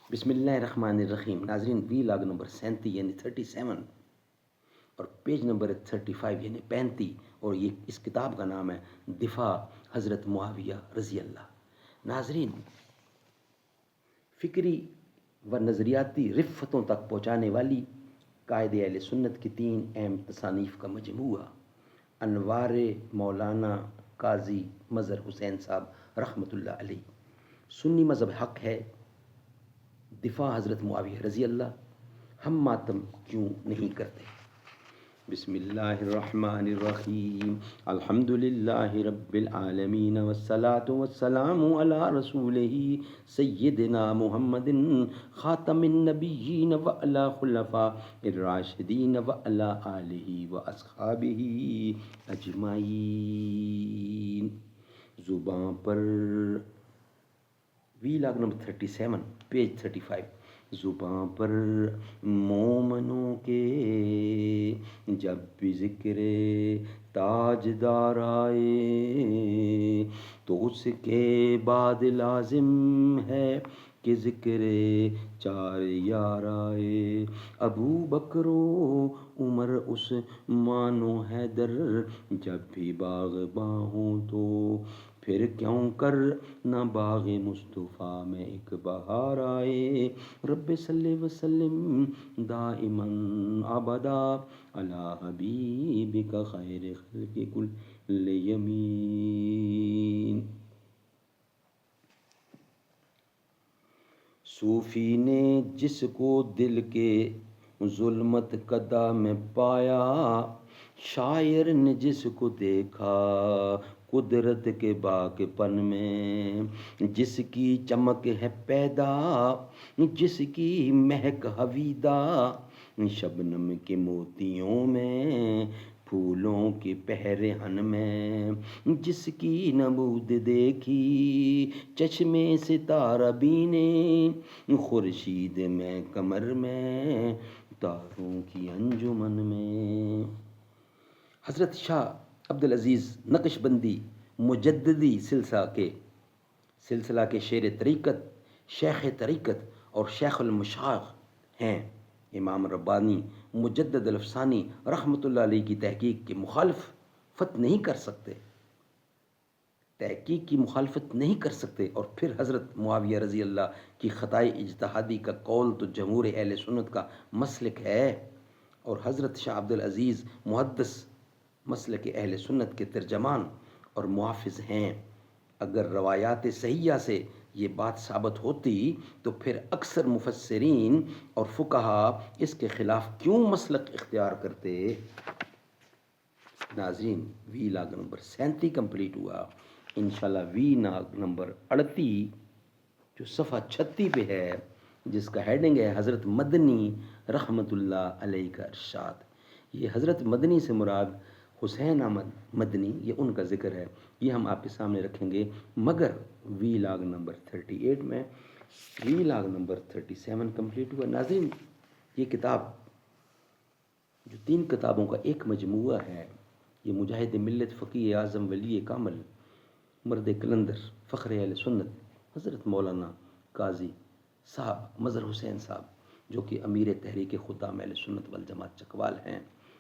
بسم اللہ الرحمن الرحیم. ناظرین، وی لاگ نمبر 37 یعنی 37 اور پیج نمبر 35 یعنی 35، اور یہ اس کتاب کا نام ہے دفاع حضرت معاویہ رضی اللہ. ناظرین، فکری و نظریاتی رفتوں تک پہنچانے والی قائد اہل سنت کی 3 اہم تصانیف کا مجموعہ انوار مولانا قاضی مظہر حسین صاحب رحمۃ اللہ علیہ. سنی مذہب حق ہے، دفاع حضرت معاویہ رضی اللہ. ہم ماتم کیوں نہیں کرتے؟ بسم اللہ الرحمن الرحیم. الحمد للہ رب العالمین والصلاة والسلام علی رسولہ سیدنا محمد خاتم النبیین وعلی خلفاء الراشدین وعلی آلہ واصحابہ اجمعین. زباں پر وی لاگ نمبر 37 پیج 35. زباں پر مومنوں کے جب بھی ذکر تاجدار آئے تو اس کے بعد لازم ہے کہ ذکر 4 یار آئے. ابو بکر و عمر عثمان و حیدر جب بھی باغباں ہوں تو پھر کیوں کر نہ باغ مصطفیٰ میں ایک بہار آئے. رب صلی وسلم دائما ابدا علی حبیبک خیر خلق کل یمین. صوفی نے جس کو دل کے ظلمت قدا میں پایا، شاعر نے جس کو دیکھا قدرت کے باغ پن میں، جس کی چمک ہے پیدا جس کی مہک حویدہ شبنم کے موتیوں میں پھولوں کے پہرہن میں، جس کی نبود دیکھی چشمے ستارہ بینے خورشید میں کمر میں تاروں کی انجمن میں. حضرت شاہ عبدالعزیز نقشبندی مجددی سلسلہ کے شیر طریقت، شیخ طریقت اور شیخ المشاغ ہیں. امام ربانی مجدد الافسانی رحمۃ اللہ علیہ کی تحقیق کی مخالفت نہیں کر سکتے اور پھر حضرت معاویہ رضی اللہ کی خطائے اجتہادی کا قول تو جمہور اہل سنت کا مسلک ہے، اور حضرت شاہ عبدالعزیز محدث مسلک اہل سنت کے ترجمان اور محافظ ہیں. اگر روایات صحیحہ سے یہ بات ثابت ہوتی تو پھر اکثر مفسرین اور فقہا اس کے خلاف کیوں مسلک اختیار کرتے؟ ناظرین، وی لاگ نمبر 37 کمپلیٹ ہوا. انشاءاللہ وی لاگ نمبر 38 جو صفحہ 36 پہ ہے، جس کا ہیڈنگ ہے حضرت مدنی رحمۃ اللہ علیہ کا ارشاد. یہ حضرت مدنی سے مراد حسین احمد مدنی، یہ ان کا ذکر ہے. یہ ہم آپ کے سامنے رکھیں گے، مگر وی لاگ نمبر 38 میں. وی لاگ نمبر 37 کمپلیٹ ہوا. ناظرین، یہ کتاب جو 3 کتابوں کا ایک مجموعہ ہے، یہ مجاہد ملت فقیہ اعظم ولی کامل مرد کلندر فخر اہل سنت حضرت مولانا قاضی صاحب مظہر حسین صاحب، جو کہ امیر تحریک خدام اہل سنت والجماعت چکوال ہیں،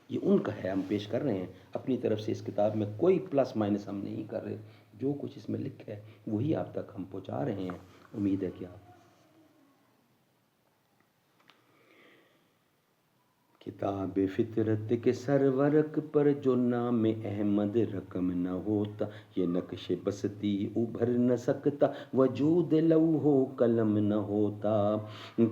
یہ ان کا ہے. ہم پیش کر رہے ہیں اپنی طرف سے. اس کتاب میں کوئی پلس مائنس ہم نہیں کر رہے، جو کچھ اس میں لکھا ہے وہی آپ تک ہم پہنچا رہے ہیں. امید ہے کہ آپ کتاب فطرت کے سرورق پر جو نام احمد رقم نہ ہوتا، یہ نقش بستی ابھر نہ سکتا، وجود لوح و قلم نہ ہوتا.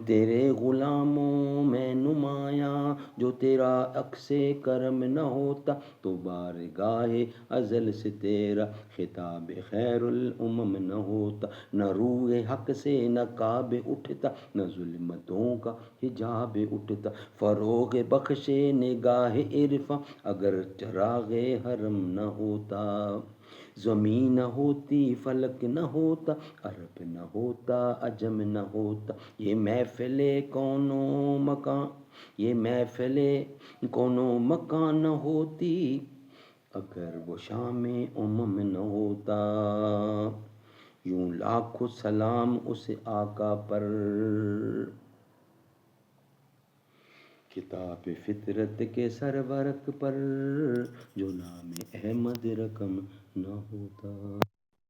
تیرے غلاموں میں نمایاں جو تیرا عکس کرم نہ ہوتا، تو بارگاہ ازل سے تیرا خطاب خیر الامم نہ ہوتا. نہ روح حق سے نقاب اٹھتا، نہ ظلمتوں کا حجاب اٹھتا. فروغ بخشے نگاہ عرفاں اگر چراغ حرم نہ ہوتا. زمین نہ ہوتی فلک نہ ہوتا، عرب نہ ہوتا عجم نہ ہوتا. یہ محفل کون و مکان نہ ہوتی، اگر وہ شام امم نہ ہوتا. یوں لاکھوں سلام اس آقا پر، کتاب فطرت کے سرورق پر، جو نام احمد رقم نہ ہوتا۔